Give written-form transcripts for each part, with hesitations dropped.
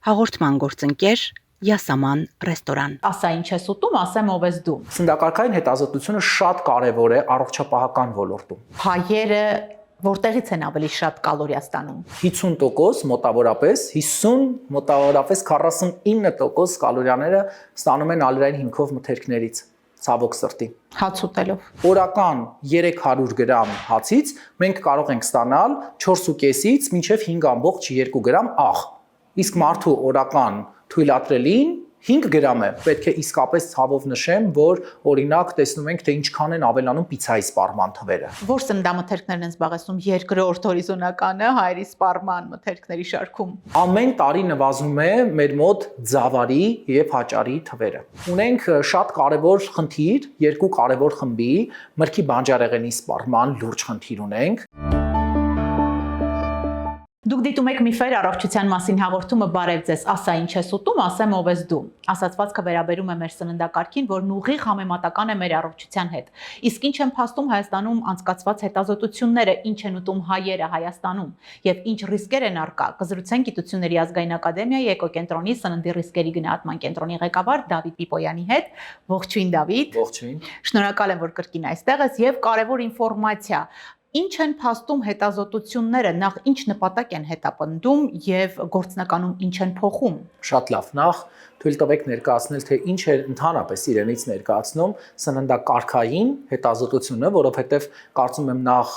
Հաղորդման գործընկեր Յասաման ռեստորան։ Ասա ինչ ես ուտում, ասեմ ով ես դու։ Սննդակարգային հետազոտությունը շատ կարևոր է առողջապահական ոլորտում։ Հայերը որտեղից են ավելի շատ կալորիա ստանում։ 50% մոտավորապես, 50 մոտավորապես 49% կալորիաները ստանում են ալերային հիմքով մթերքներից։ Ցավոք սրտի։ Հաց ուտելով։ Օրական 300 գրամ հացից մենք կարող ենք ստանալ 4.5-ից մինչև 5.2 գրամ աղ։ Իսկ մարդու օրական թույլատրելին 5 գրամ է։ Պետք է իսկապես ցավով նշեմ, որ օրինակ տեսնում ենք, թե ինչքան են ավելանում պիցայի սպառման թվերը։ Որ սննդամթերքներն են զբաղեցնում երկրորդ հորիզոնականը հայերի սպառման մթերքների շարքում։ Ամեն տարի նվազում է մեր մոտ ձավարի եւ հաճարի թվերը։ Ունենք շատ կարևոր խնդիր, երկու կարևոր խմբի մրգի բանջարեղենի սպառման լուրջ խնդիր ունենք։ Դուք դիտում եք Միֆեր առողջության մասին հաղորդումը, բարև ձեզ, ասա ինչ ես ուտում, ասեմ ով ես դու։ Ասացվածքը վերաբերում է մեր սննդակարգին, որն ուղիղ համեմատական է մեր առողջության հետ։ Իսկ ինչ են փաստում Հայաստանում անցկացված հետազոտությունները, ինչ են ուտում հայերը Հայաստանում եւ ինչ ռիսկեր են առկա։ Կզրուցենք Գիտությունների ազգային ակադեմիայի էկոկենտրոնի սննդի ռիսկերի գնահատման կենտրոնի ղեկավար Դավիթ Պիպոյանի հետ։ Ողջույն Դավիթ։ Ողջույն։ Շնորհակալ եմ, որ կրկին այստեղ ես եւ կարեւոր ինֆորմացիա։ Ինչ են փաստում հետազոտությունները, նախ ինչ նպատակ են հետապնդում եւ գործնականում ինչ են փոխում։ Շատ լավ, նախ թույլ տվեք ներկայացնել, թե ինչ է ընդհանրապես իրենից ներկայացնում սննդակարգային հետազոտությունը, որովհետեւ կարծում եմ նախ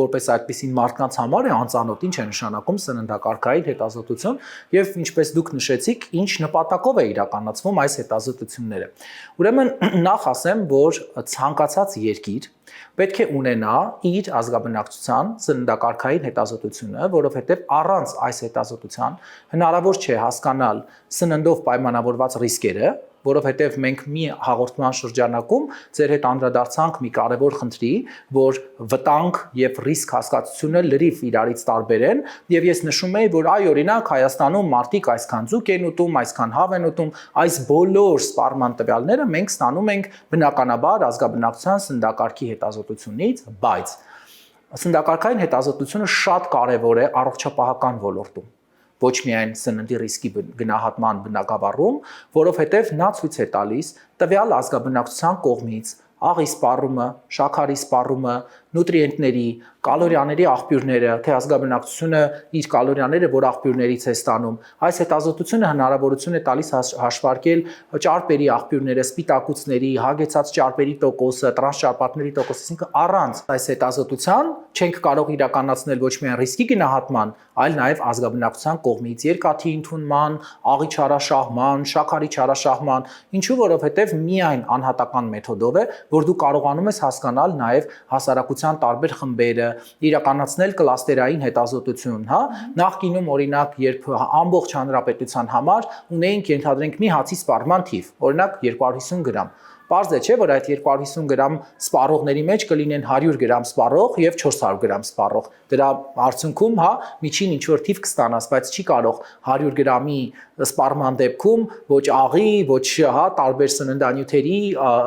որպես այդպեսին մարդկանց համար է անծանոթ ինչ է նշանակում սննդակարգային հետազոտություն եւ ինչպես դուք նշեցիք, ինչ նպատակով է իրականացվում այս հետազոտությունները։ Ուրեմն նախ ասեմ, որ ցանկացած երկիր պետք է ունենա իր ազգաբնակչության սննդակարգային հետազոտությունը, որովհետև առանց այս հետազոտության հնարավոր չէ հասկանալ սննդով պայմանավորված ռիսկերը, որովհետև մենք մի հաղորդման շրջանակում ձեր հետ անդրադարձանք մի կարևոր խնդրի, որ վտանգ եւ ռիսկ հասկացությունը լրիվ իրարից տարբեր են, եւ ես նշում եի, որ այ օրինակ Հայաստանում մարդիկ այսքան ձուկ են ուտում, այսքան հավ են ուտում, այս բոլոր սպառման տվյալները մենք ստանում ենք բնականաբար ազգաբնակչության սննդակարգի հետազոտությունից, բայց սննդակարգային հետազոտությունը շատ կարևոր է առողջապահական ոլորտում։ Ոչ միայն սննդի ռիսկի գնահատման բնագավառում, որովհետև նա ցույց է տալիս տվյալ ազգաբնակչության կողմից աղի սպառումը, շաքարի սպառումը, նուտրիենտների, կալորիաների աղբյուրները, թե ազգաբնակչությունը իր կալորիաները որ աղբյուրներից է ստանում։ Այս հետազոտությունը հնարավորություն է տալիս հաշվարկել ճարպերի աղբյուրները, սպիտակուցների, հագեցած ճարպերի տոկոսը, տրանսճարպատների տոկոսը, այսինքն առանց այս հետազոտության չենք կարող իրականացնել ոչ միայն ռիսկի գնահատման, այլ նաև ազգաբնակչության կողմից երկաթի ընդունման, աղի չարաշահման, շաքարի չարաշահման, ինչու որովհետև միայն անհատական մեթոդով է, որ դու կարողանում ես հասկանալ նաև հասարակության տարբեր խմբերը, իրականացնել կլաստերային հետազոտություն, հա, նախկինում օրինակ, երբ ամբողջ հանրապետության համար ունեինք ենթադրենք մի հացի սպառման թիվ, օրինակ 250 գրամ։ Պարզ է, չէ, որ այդ 250 գրամ սպառողների մեջ կլինեն 100 գրամ սպառող եւ 400 գրամ սպառող։ Դրա արդյունքում, հա, միջին ինչ որ թիվ կստանաս, բայց չի կարող 100 գրամի սպառման դեպքում ոչ աղի, ոչ հա տարբեր սննդանյութերի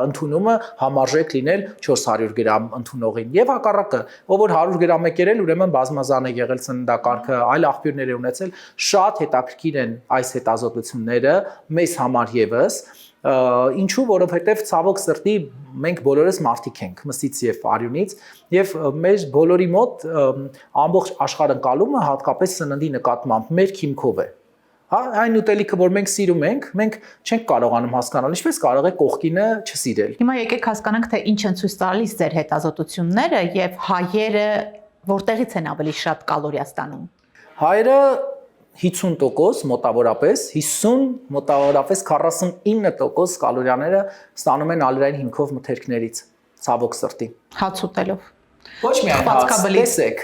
ընդունումը համարժեք լինել 400 գրամ ընդունողին։ Եվ հակառակը, ով որ 100 գրամ է կերել, ուրեմն բազմազան է եղել սննդակարգը, այլ աղբյուրներ է ունեցել, շատ հետաքրքիր են այս հետազոտությունները մեզ համար եւս։ Ինչու որովհետև ցավոք սրտի մենք բոլորս մարդիկ ենք մսից եւ արյունից եւ մեր բոլորի մոտ ամբողջ աշխարհընկալումը հատկապես սննդի նկատմամբ մեր քիմքով է։ Հա, այն ուտելիքը, որ մենք սիրում ենք, մենք չենք կարողանում հասկանալ, ինչպես կարող է կողքինը չսիրել։ Հիմա եկեք հասկանանք, թե ինչ են ցույց տալիս ձեր հետազոտությունները եւ հայերը որտեղից են ավելի շատ կալորիա ստանում։ Հայերը 50% մոտավորապես 50 մոտավորապես 49% կալորիաները ստանում են ալերային հիմքով մթերքներից, ցավոք սրտի։ Հաց ուտելով։ Ոչ միայն հաց, տեսեք,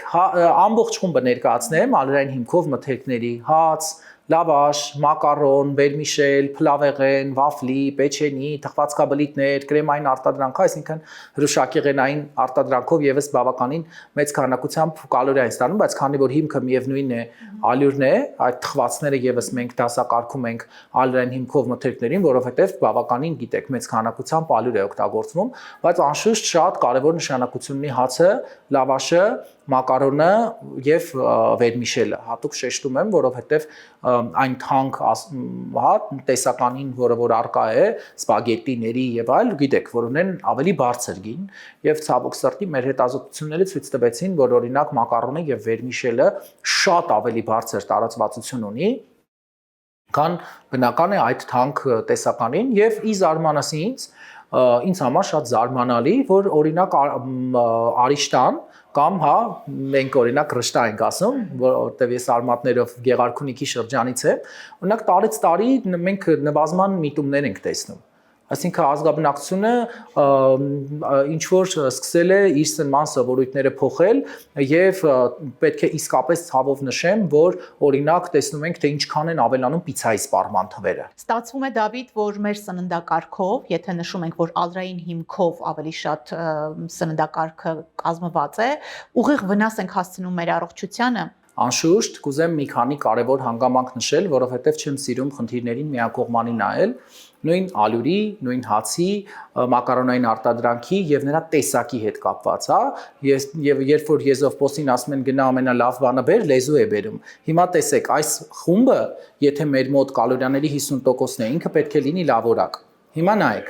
ամբողջ խումբը ներկայացնեմ ալերային հիմքով մթերքների, հաց, լավաշ, մակարոն, վերմիշել, փլավեղեն, վաֆլի, պեչենի, թխվածքաբլիթներ, կրեմային արտադրանք, այսինքն հրուշակեղենային արտադրանքով եւս բավականին մեծ քանակությամբ կալորիա են ստանում, բայց քանի որ հիմքը միևնույնն է, ալյուրն է, այդ թխվածները եւս մենք դասակարգում ենք ալերային հիմքով մթերքներին, որովհետեւ բավականին գիտեք, մեծ քանակությամբ ալյուր է օգտագործվում, բայց անշուշտ շատ կարևոր նշանակություն ունի հացը, լավաշը մակարոնը եւ վերմիշելը։ Հատուկ շեշտում եմ, որովհետեւ այն թանկ հա տեսականին, որ արկա է, սպագետիների եւ այլ, գիտեք, որ ունեն ավելի բարձր գին եւ ցավոք սրտի մեր հետազոտությունները ցույց տվեցին, որ օրինակ մակարոնը եւ վերմիշելը շատ ավելի բարձր տարածվածություն ունի, քան բնական է այդ թանկ տեսականին եւ ի զարմանս ինձ համար շատ զարմանալի, որ օրինակ արիշտան կամ հա մենք օրինակ ռշտա ենք ասում, որտեվ ես արմատներով Գեղարքունիքի շրջանից եմ, օրինակ տարեց տարի մենք նվազման միտումներ ենք տեսնում։ Այսինքն ազգաբնակչությունը ինչ որ սկսել է իր սնման սովորույթները փոխել եւ պետք է իսկապես ցավով նշեմ, որ օրինակ տեսնում ենք թե ինչքան են ավելանում պիցայի սպառման թվերը։ Ստացվում է Դավիթ, որ մեր սննդակարգով, եթե նշում ենք, որ ալրային հիմքով ավելի շատ սննդակարգը կազմված է, ուղիղ վնաս ենք հասցնում մեր առողջությանը։ Անշուշտ կուզեմ մի քանի կարևոր հանգամանք նշել, որովհետև չեմ սիրում խնդիրներին միակողմանի նայել, նույն ալյուրի, նույն հացի, մակարոնային արտադրանքի եւ նրա տեսակի հետ կապված, հա, եւ երբ որ եզովպոսին ասում են գնա ամենալավ բանը բեր, լեզու է բերում։ Հիմա տեսեք, այս խումբը, եթե մեր մոտ կալորիաների 50%-ն է, ինքը պետք է լինի լավորակ։ Հիմա նայեք,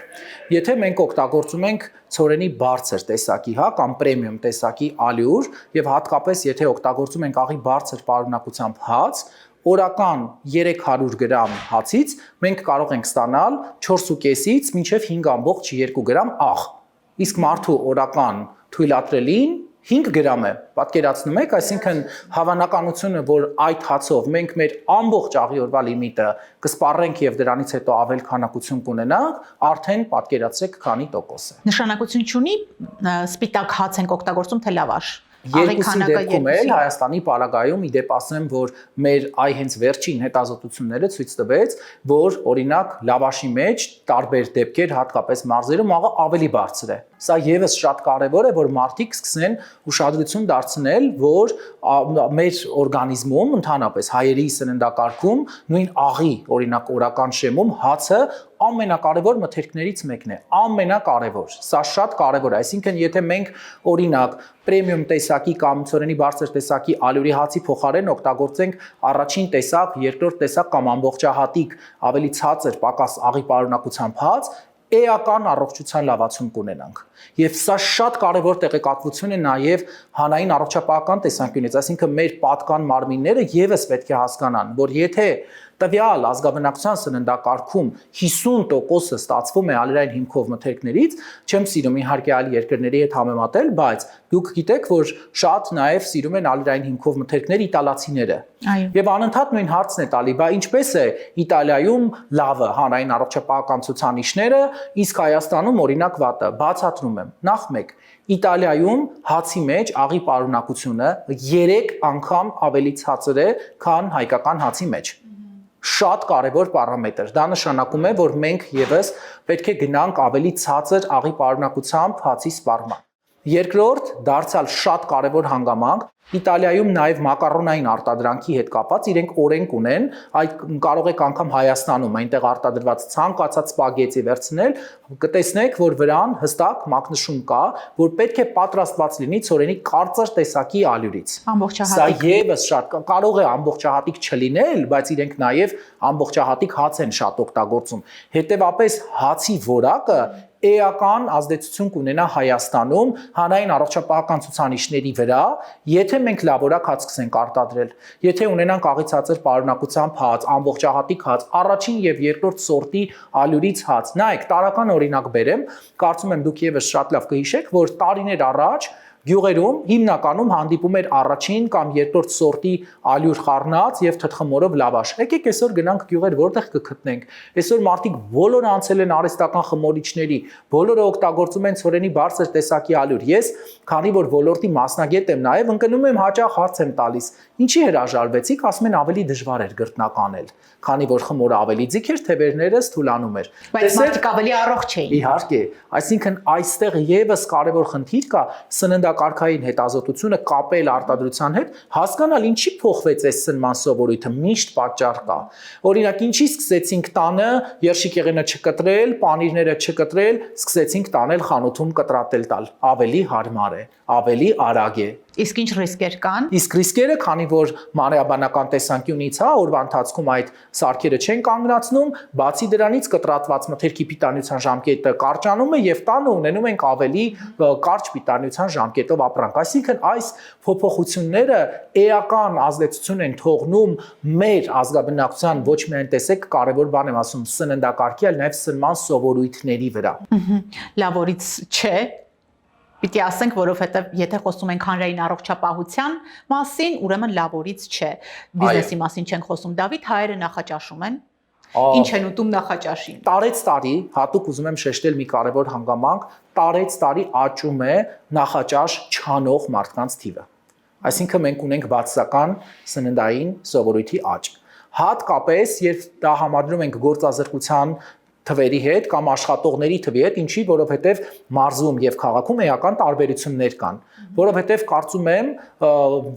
եթե մենք օգտագործում ենք ցորենի բարձր տեսակի, հա, կամ պրեմիում տեսակի ալյուր եւ հատկապես եթե օգտագործում ենք աղի բարձր պարունակությամբ հաց, օրական 300 գրամ հացից մենք կարող ենք ստանալ 4.5-ից մինչև 5.2 գրամ աղ։ Իսկ մարդու օրական թույլատրելին 5 գրամ է, պատկերացնում եք, այսինքն հավանականությունը, որ այդ հացով մենք մեր ամբողջ աղի օրվա լիմիտը կսպառենք եւ դրանից հետո ավել քանակություն կունենանք, արդեն պատկերացրեք քանի տոկոս է։ Նշանակություն չունի սպիտակ հաց ենք օգտագործում թե լավաշ։ Երկուսի դեպքում էլ Հայաստանի պարագայում ի դեպ ասեմ, որ մեր այ հենց վերջին հետազոտությունները ցույց տվեց, որ օրինակ լավաշի մեջ տարբեր դեպքեր, հատկապես մարզերում աղը ավելի բարձր է։ Սա եւս շատ կարեւոր է, որ մարդիկ սկսեն ուշադրություն դարձնել, որ մեր օրգանիզմում, ընդհանրապես հայերի սննդակարգում նույն աղի, օրինակ օրական շեմում հացը ամենակարևոր մթերքներից մեկն է, ամենակարևոր։ Սա շատ կարևոր է, այսինքն եթե մենք օրինակ պրեմիում տեսակի կամ ցորենի բարձր տեսակի ալյուրի հացի փոխարեն օգտագործենք առաջին տեսակ, երկրորդ տեսակ կամ ամբողջահատիկ ավելի ցածր պակաս աղի պարունակությամբ հաց, էական առողջության լավացում կունենանք։ Եվ սա շատ կարևոր տեղեկատվություն է նաև հանրային առողջապահական տեսանկյունից, այսինքն մեր պատկան մարմինները եւս պետք է հասկանան, որ եթե տվյալ ազգաբնակչության սննդակարգում 50%-ը ստացվում է ալերային հիմքով մթերքներից, չեմ սիրում իհարկե այլ երկրների հետ համեմատել, բայց դուք գիտեք, որ շատ նաև սիրում են ալերային հիմքով մթերքներ իտալացիները։ Եվ անընդհատ նույն հարցն է տալի, բա ինչպես է Իտալիայում լավը հանրային առողջապահական ցուցանիշները, իսկ Հայաստանում օրինակ վատը։ Բացատրում եմ։ Նախ մեկ Իտալիայում հացի մեջ աղի պարունակությունը 3 անգամ ավելի ցածր է, քան հայկական հացի մեջ։ Շատ կարևոր պարամետր։ Դա նշանակում է, որ մենք եւս պետք է գնանք ավելի ցածր աղի պարունակությամբ հացի սպառման։ Երկրորդ, դարձյալ շատ կարևոր հանգամանք, Իտալիայում նաև մակարոնային արտադրանքի հետ կապված իրենք օրենք ունեն, այդ կարող եք անգամ Հայաստանում այնտեղ արտադրված ցանկացած սպագետի վերցնել, կտեսնեք, որ վրան հստակ մակնշում կա, որ պետք է պատրաստված լինի ցորենի կարծր տեսակի ալյուրից։ Սա եւս շատ կարող է ամբողջահատիկ չլինել, բայց իրենք նաև ամբողջահատիկ հաց են շատ օգտագործում։ Հետևաբար հացի որակը էական ազդեցություն կունենա Հայաստանում հանրային առողջապահական ցուցանիշների վրա, եթե մենք լավորակ հաց սկսենք արտադրել, եթե ունենանք աղի ցածր պարունակությամբ հաց, ամբողջահատիկ հաց, առաջին եւ երկրորդ սորտի ալյուրից հաց։ Նայեք, տարական օրինակ բերեմ, կարծում եմ դուք եւս շատ լավ կհիշեք, որ տարիներ առաջ գյուղերում հիմնականում հանդիպում էր առաջին կամ երկրորդ սորտի ալյուր խառնած եւ թթխմորով լավաշ։ Եկեք այսօր գնանք գյուղեր, որտեղ կգտնենք։ Այսօր մարդիկ բոլորը անցել են արհեստական խմորիչների, բոլորը օգտագործում են ցորենի բարձր տեսակի ալյուր։ Ես, քանի որ ոլորտի մասնագետ եմ նաեւ, ընկնում եմ հաճախ հարց եմ տալիս. ինչի հրաժարվեցիք, ասում են ավելի դժվար էր գրտնականել, քանի որ խմորը ավելի ձիգ էր, թևերները ստուլանում էր։ Բայց մարդիկ ավելի առողջ էին։ Իհարկե, այսինքն այստեղ եւս կարևոր խնդիր կա, սննդական սննդակարգային հետազոտությունը կապել արտադրության հետ, հասկանալ ինչի փոխվեց այս սնման սովորույթը, միշտ պատճառ կա։ Օրինակ, ինչի սկսեցինք տանը երշիկեղենը չկտրել, պանիրները չկտրել, սկսեցինք տանել խանութում կտրատել տալ։ Ավելի հարմար է, ավելի արագ է։ Իսկ ինչ ռիսկեր կան։ Իսկ ռիսկերը, քանի որ մանրէաբանական տեսանկյունից, օրվա ընթացքում այդ սարքերը չեն կանգնացնում, բացի դրանից կտրատված մթերքի պիտանության ժամկետը կարճանում է եւ տանը ունենում ենք ավելի կարճ պիտանության ժամկետով ապրանք։ Այսինքն այս փոփոխությունները էական ազդեցություն են թողնում մեր ազգաբնակության ոչ միայն տեսեք կարևոր բան եմ ասում սննդակարգի, այլ նաեւ սնման սովորույթների վրա։ Լավորից չէ։ Պիտի ասենք, որովհետև եթե խոսում ենք հանրային առողջապահության մասին, ուրեմն լավորից չէ։ Բիզնեսի մասին չենք խոսում, Դավիթ, հայերը նախաճաշում են։ Ինչ են ուտում նախաճաշին։ Տարեց տարի, հատուկ ուզում եմ շեշտել մի կարևոր հանգամանք, տարեց տարի աճում է նախաճաշ չանող մարդկանց թիվը։ Այսինքն մենք ունենք բացասական սննդային սովորույթի աճ։ Հատկապես, երբ դա համադրում ենք գործազրկության թվերի հետ կամ աշխատողների թվի հետ, ինչի, որովհետև մարզում եւ քաղաքում էական տարբերություններ կան, որովհետև կարծում եմ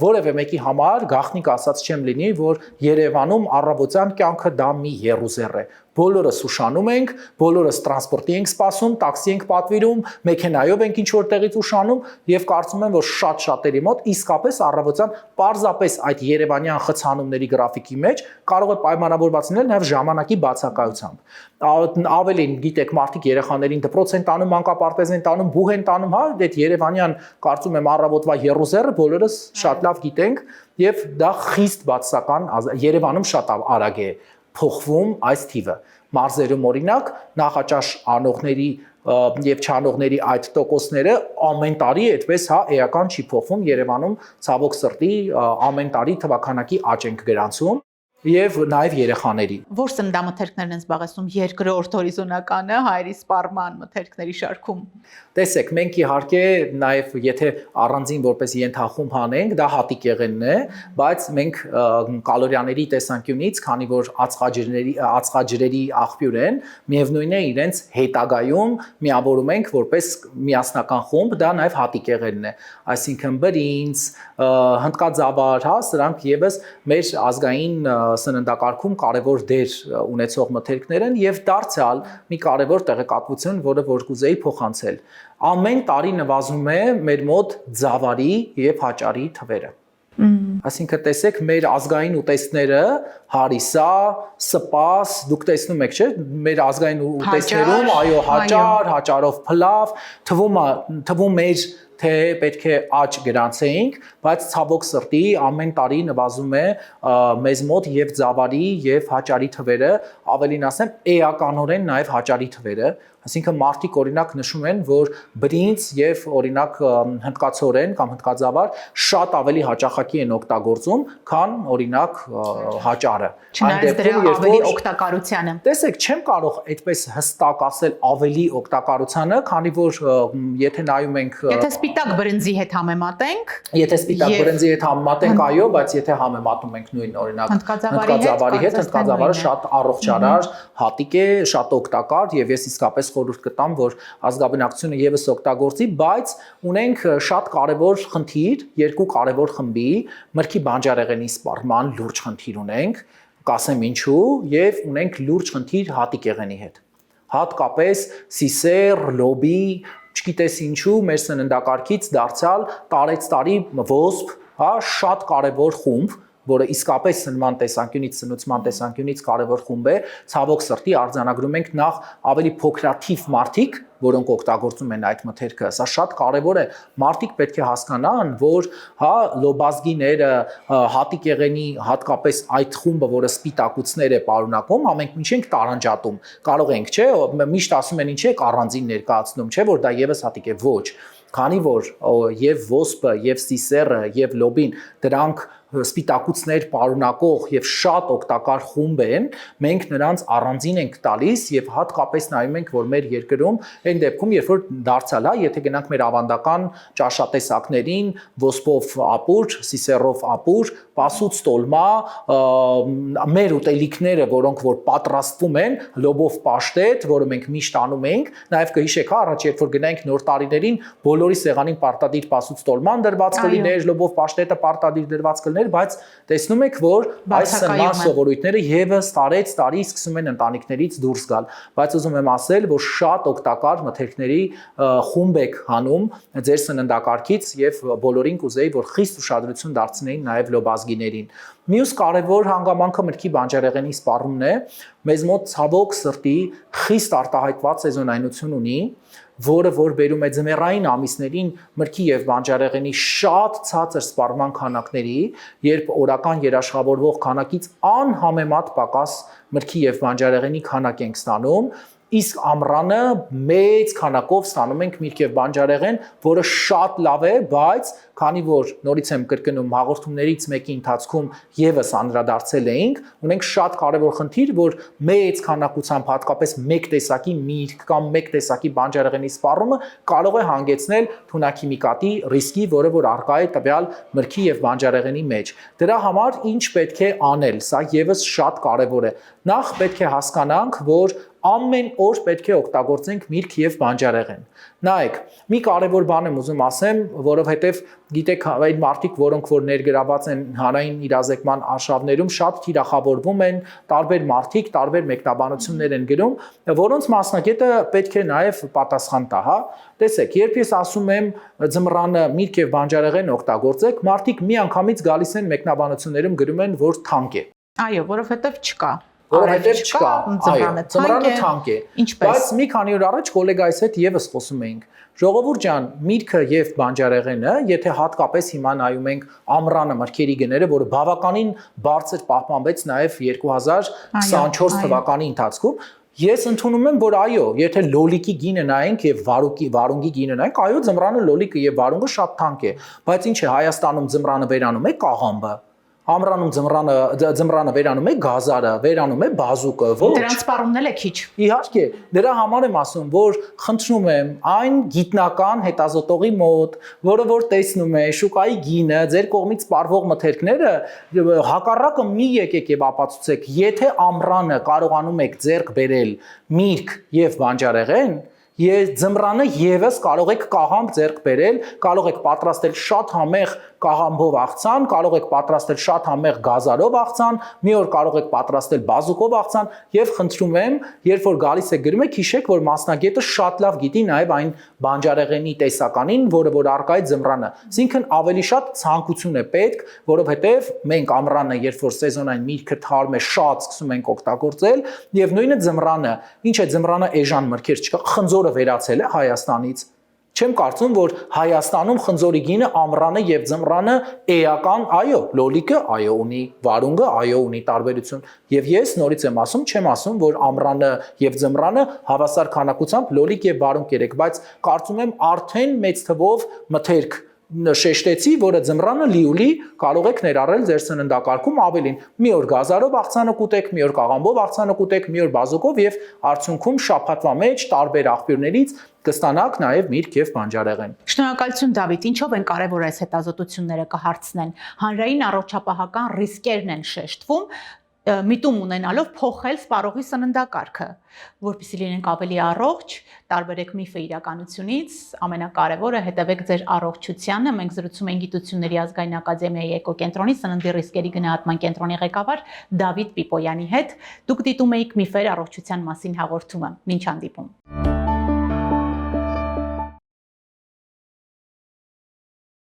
որևէ մեկի համար գաղտնիք ասած չեմ լինի, որ Երևանում առավոտյան կյանքը դա մի եռուզեռ է։ Բոլորս ուշանում ենք, բոլորս տրանսպորտի ենք սպասում, տաքսի ենք պատվիրում, մեքենայով ենք ինչ-որ տեղից ուշանում եւ կարծում եմ, որ շատ-շատերի մոտ իսկապես առավոտյան պարզապես այդ երևանյան խցանումների գրաֆիկի մեջ կարող է պայմանավորված լինել նաեւ ժամանակի բացակայությամբ։ Ավելին, գիտեք, մարդիկ երեխաներին դպրոց են տանում, մանկապարտեզ են տանում, բուհ են տանում, հա, այդ երևանյան կարծում եմ առավոտվա եռուզեռը բոլորս շատ լավ գիտենք եւ դա խիստ բացասական Երևանում շատ արագ է փոխվում այս թիվը։ Մարզերում օրինակ նախաճաշ անողների եւ չանողների այդ տոկոսները ամեն տարի այդպես հա էական չի փոխվում Երևանում ցավոք սրտի ամեն տարի թվականակի աճ ենք գրանցում եւ նաեւ երեխաների։ Որ սննդամթերքներն են զբաղեցնում երկրորդ հորիզոնականը հայերի սպառման մթերքների շարքում։ Տեսեք, մենք իհարկե նաեւ եթե առանձին որպես ենթախումբ հանենք, դա հատիկեղենն է, բայց մենք կալորիաների տեսանկյունից, քանի որ ածխաջրերի աղբյուր են, միևնույն է իրենց հետագայում միավորում ենք որպես միասնական խումբ, դա նաեւ հատիկեղենն է, այսինքն բրինձ, հնդկաձավար, հա, սրանք եւս մեր ազգային սննդակարգում կարևոր դեր ունեցող մթերքներ են եւ դարձյալ մի կարևոր տեղեկատվություն, որը որ կուզեի փոխանցել։ Ամեն տարի նվազում է մեր մոտ ձավարի եւ հաճարի թվերը։ Այսինքն տեսեք մեր ազգային ուտեստները հարիսա, սպաս, դուք տեսնում եք, չէ՞, մեր ազգային ուտեստներում, այո, հաճար, հաճարով փլավ, թվում մեր թե պետք է աճ գրանցեինք, բայց ցավոք սրտի ամեն տարի նվազում է մեզ մոտ եւ ձավարի եւ հաճարի թվերը, ավելին ասեմ, էականորեն նաեւ հաճարի թվերը, այսինքն մարդիկ օրինակ նշում են, որ բրինձ եւ օրինակ հնդկացորեն կամ հնդկաձավար շատ ավելի հաճախակի են օգտագործում, քան օրինակ հաճարը։ Չնայած դրա ավելի օգտակարությանը։ Տեսեք, չեմ կարող այդպես հստակ ասել ավելի օգտակարությանը, քանի որ եթե նայում ենք Եթե սպիտակ բրինձի հետ համեմատենք, Եթե սպիտակ բրինձի հետ համեմատենք, այո, բայց եթե համեմատում ենք նույն օրինակ հնդկաձավարի հետ, հնդկաձավարը շատ առողջարար հատիկ է, շատ օգտակար եւ ես իսկապես խորհուրդ կտամ, որ ազգաբնակությունը եւս օգտագործի, բայց ունենք շատ կարեւոր խնդիր, երկու կարեւոր խմբի, մրգի բանջարեղենի սպառման լուրջ խնդիր ունենք, կասեմ ինչու, եւ ունենք լուրջ խնդիր հատիկեղենի հետ։ Հատկապես սիսեր, լոբի, չգիտես ինչու, մեր սննդակարգից դարձյալ տարեց տարի ոսպ, հա, շատ կարևոր խումբ, որը իսկապես սնման տեսանկյունից, սնուցման տեսանկյունից կարևոր խումբ է, ցավոք սրտի արձանագրում ենք նախ ավելի փոքրաթիվ մարդիկ, որոնք օգտագործում են այդ մթերքը, սա շատ կարևոր է, մարդիկ պետք է հասկանան, որ հա լոբազգիները, հատիկեղենի, հատկապես այդ խումբը, որը սպիտակուցներ է պարունակում, ամենք ինչ ենք տարանջատում, կարող ենք, չէ, միշտ ասում են ինչ եք առանձին ներկայացնում, չէ, որ դա եւս հատիկ է, ոչ, քանի որ եւ ոսպը, եւ սիսերը, եւ լոբին դրանք սպիտակուցներ պարունակող եւ շատ օգտակար խումբ են, մենք նրանց առանձին ենք տալիս եւ հատկապես նայում ենք, որ մեր երկրում այն դեպքում, երբ որ դարձյալ է, եթե գնանք մեր ավանդական ճաշատեսակներին, ոսպով ապուր, սիսերով ապուր, պասուց տոլմա, մեր ուտելիքները, որոնք որ պատրաստվում են, լոբով պաշտետ, որը մենք միշտ անում ենք, նաեւ կհիշեք, առաջ երբ որ գնայինք նոր տարիներին, բոլորի սեղանին պարտադիր պասուց տոլման դրված կլիներ, լոբով պաշտետը պարտադիր դրված կլիներ, բայց տեսնում եք, որ այս սնման սովորույթները եւս տարի սկսում են ընտանիքներից դուրս գալ, բայց ուզում եմ ասել, որ շատ օգտակար մթերքների խումբ եք հանում ձեր սննդակարգից եւ բոլորին կուզեի, որ խիստ ուշադրություն դարձնեին նաեւ լոբազգիներին։ Մյուս կարևոր հանգամանքը մրգի բանջարեղենի սպառումն է, մեզ մոտ ցավոք սրտի խիստ արտահայտված սեզոնայնություն ունի, որը որ բերում է ձմեռային ամիսներին մրգի եւ բանջարեղենի շատ ցածր սպառման քանակների, երբ օրական երաշխավորվող քանակից անհամեմատ պակաս մրգի եւ բանջարեղենի քանակ ենք ստանում, իսկ ամռանը մեծ քանակով ստանում ենք միրգ եւ բանջարեղեն, որը շատ լավ է, բայց քանի որ նորից եմ կրկնում հաղորդումներից մեկի ընթացքում եւս անդրադարձել էինք, ունենք շատ կարեւոր խնդիր, որ մեծ քանակությամբ հատկապես մեկ տեսակի միրգ կամ մեկ տեսակի բանջարեղենի սպառումը կարող է հանգեցնել թունաքիմիկատի ռիսկի, որը որ առկա է տվյալ մրգի եւ բանջարեղենի մեջ։ Դրա համար ինչ պետք է անել, սա եւս շատ կարեւոր է։ Նախ պետք է հասկանանք, որ ամեն օր պետք է օգտագործենք միրգ եւ բանջարեղեն։ Նայեք, մի կարևոր բան եմ ուզում ասեմ, որովհետեւ գիտեք, այդ մարդիկ, որոնք որ ներգրաված են հանրային իրազեկման արշավներում, շատ թիրախավորվում են, տարբեր մարդիկ, տարբեր մեկնաբանություններ են գրում, որոնց մասնագետը պետք է նաեւ պատասխան տա, հա։ Տեսեք, երբ ես ասում եմ ձմռանը միրգ եւ բանջարեղեն օգտագործեք, մարդիկ միանգամից գալիս են մեկնաբանություններում գրում են, որ թանկ է։ Այո, որովհետեւ չկա։ Որովհետև չկա, ձմռանը թանկ է։ Ինչպես։ Բայց մի քանի օր առաջ գոլեգայիս հետ եւս խոսում էինք։ Ժողովուրդ ջան, միրգը եւ բանջարեղենը, եթե հատկապես հիմա նայում ենք ամռանը մրգերի գները, որը բավականին բարձր պահպանվեց նաեւ 2024 թվականի ընթացքում, ես ընդունում եմ, որ այո, եթե լոլիկի գինը նայենք եւ վարունգի գինը նայենք, այո, ձմռանը լոլիկը եւ վարունգը շատ թանկ է, բայց ինչ է Հայաստանում ձմռանը վերանում է կաղամբը։ Ամռանում ձմռանը վերանում է գազարը, վերանում է բազուկը, ոչ։ Դրանց սպառումն էլ է քիչ։ Իհարկե, դրա համար եմ ասում, որ խնդրում եմ այն գիտնական հետազոտողի մոտ, որը որ տեսնում է շուկայի գինը, ձեր կողմից սպառվող մթերքները, հակառակը մի եկեք եւ ապացուցեք, եթե ամռանը կարողանում եք ձեռք բերել միրգ եւ բանջարեղեն, ձմռանը եւս կարող եք կաղամբ ձեռք բերել, կարող եք պատրաստել շատ համեղ կաղամբով աղցան, կարող եք պատրաստել շատ համեղ գազարով աղցան, մի օր կարող եք պատրաստել բազուկով աղցան եւ խնդրում եմ, երբ որ գալիս եք գրում եք, հիշեք, որ մասնագետը շատ լավ գիտի նաեւ այն բանջարեղենի տեսականին, որը որ առկա է ձմռանը։ Այսինքն ավելի շատ ցանկություն է պետք, որովհետեւ մենք ամռանը, երբ որ սեզոնային միրգը թարմ է, շատ սկսում ենք օգտագործել եւ նույնը ձմռանը, ինչ է ձմռանը էժան մրգեր չկա, խնձորը վերացել է Հայաստանից։ Չեմ կարծում, որ Հայաստանում խնձորի գինը ամռանը եւ ձմռանը էական, այո, լոլիկը այո ունի, վարունգը այո ունի տարբերություն։ Եվ ես նորից եմ ասում, չեմ ասում, որ ամռանը եւ ձմռանը հավասար քանակությամբ լոլիկ եւ վարունգ երեք, բայց կարծում եմ արդեն մեծ թվով մթերք շեշտեցի, որը ձմռանը լիուլի կարող եք ներառել ձեր սննդակարգում ավելին։ Մի օր գազարով աղցանը կուտեք, մի օր կաղամբով աղցանը կուտեք, մի օր բազուկով եւ արդյունքում շաբաթվա մեջ տարբեր աղբյուրներից կստանաք նաեւ միրգ եւ բանջարեղեն։ Շնորհակալություն Դավիթ, ինչով են կարևոր այս հետազոտությունները կհարցնեն։ Հանրային առողջապահական ռիսկերն են շեշտվում, միտում ունենալով փոխել սպառողի սննդակարգը, որպեսզի լինենք ավելի առողջ, տարբերեք միֆը իրականությունից, ամենակարևորը հետևեք ձեր առողջությանը։ Մենք զրուցում ենք Գիտությունների ազգային ակադեմիայի էկոկենտրոնի սննդի ռիսկերի գնահատման կենտրոնի ղեկավար Դավիթ Պիպոյանի հետ։ Դուք դիտում եք Միֆեր առողջության մասին հաղորդումը։ Մինչ հանդիպում։